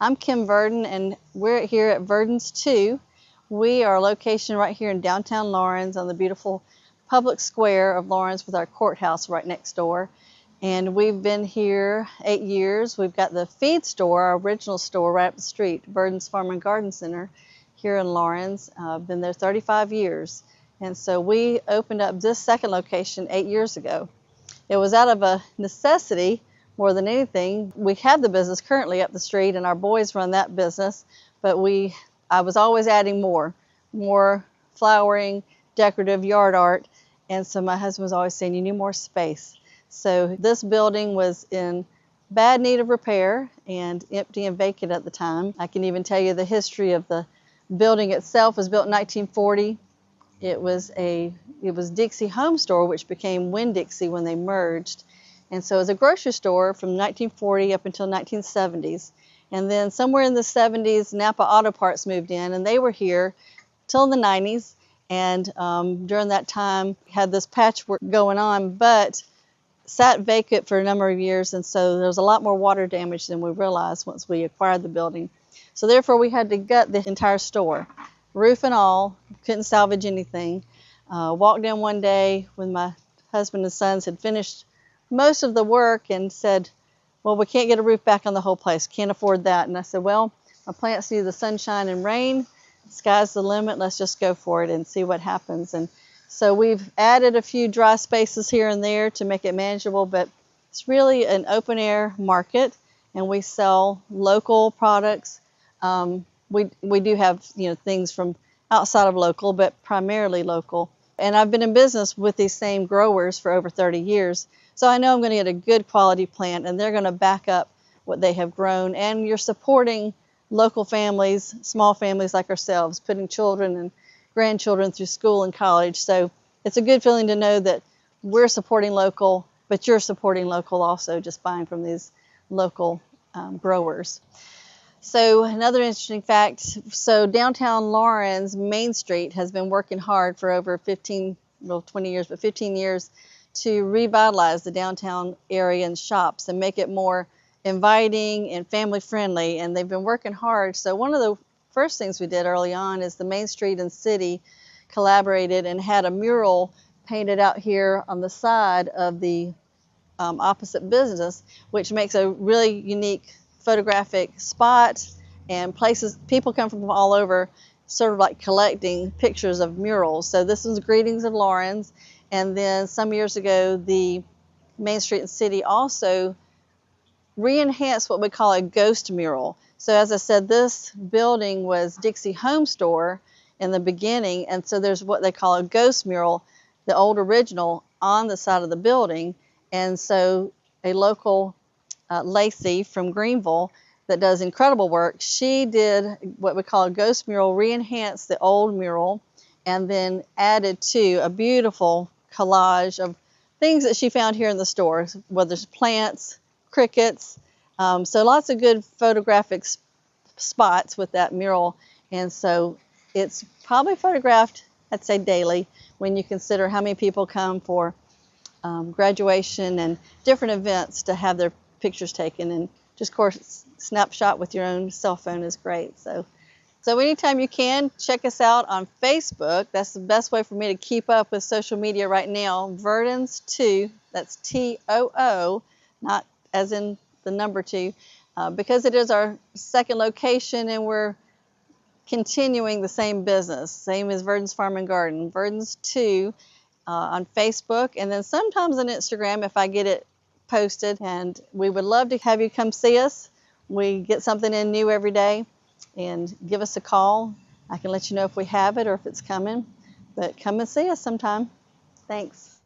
I'm Kim Verdin, and we're here at Verdin's 2. We are a location right here in downtown Laurens on the beautiful public square of Laurens with our courthouse right next door. And we've been here 8 years. We've got the feed store, our original store, right up the street, Verdin's Farm and Garden Center here in Laurens. I've been there 35 years. And so we opened up this second location 8 years ago. It was out of a necessity more than anything. We have the business currently up the street, and our boys run that business, but I was always adding more flowering, decorative yard art, and so my husband was always saying, you need more space. So this building was in bad need of repair and empty and vacant at the time. I can even tell you the history of the building itself. Was built in 1940. It was Dixie Home Store, which became Winn-Dixie when they merged. And so it was a grocery store from 1940 up until 1970s. And then somewhere in the 70s, Napa Auto Parts moved in, and they were here till the 90s. And during that time, had this patchwork going on, but sat vacant for a number of years. And so there was a lot more water damage than we realized once we acquired the building. So therefore, we had to gut the entire store, roof and all. Couldn't salvage anything. Walked in one day when my husband and sons had finished most of the work and said, well, we can't get a roof back on the whole place. Can't afford that. And I said, well, my plants need the sunshine and rain. Sky's the limit. Let's just go for it and see what happens. And so we've added a few dry spaces here and there to make it manageable, but it's really an open air market, and we sell local products. We do have things from outside of local, but primarily local. And I've been in business with these same growers for over 30 years. So I know I'm going to get a good quality plant, and they're going to back up what they have grown. And you're supporting local families, small families like ourselves, putting children and grandchildren through school and college. So it's a good feeling to know that we're supporting local, but you're supporting local also, just buying from these local growers. So another interesting fact, so downtown Laurens, Main Street, has been working hard for over 20 years, but 15 years to revitalize the downtown area and shops and make it more inviting and family friendly, and they've been working hard. So one of the first things we did early on is the Main Street and City collaborated and had a mural painted out here on the side of the opposite business, which makes a really unique photographic spot, and places people come from all over sort of like collecting pictures of murals. So this was Greetings of Laurens, and then some years ago the Main Street and City also re-enhanced what we call a ghost mural. So as I said, this building was Dixie Home Store in the beginning, and so there's what they call a ghost mural, the old original, on the side of the building. And so a local Lacey from Greenville that does incredible work, she did what we call a ghost mural, re-enhanced the old mural, and then added to a beautiful collage of things that she found here in the store, whether it's plants, crickets, so lots of good photographic spots with that mural. And so it's probably photographed, I'd say, daily, when you consider how many people come for graduation and different events to have their pictures taken. And just, of course, snapshot with your own cell phone is great. So anytime you can, check us out on Facebook. That's the best way for me to keep up with social media right now. Verdin's 2, that's T-O-O, not as in the number 2, because it is our second location, and we're continuing the same business, same as Verdin's Farm and Garden. Verdin's 2 on Facebook, and then sometimes on Instagram if I get it posted. And we would love to have you come see us. We get something in new every day, and give us a call. I can let you know if we have it or if it's coming, but come and see us sometime. Thanks.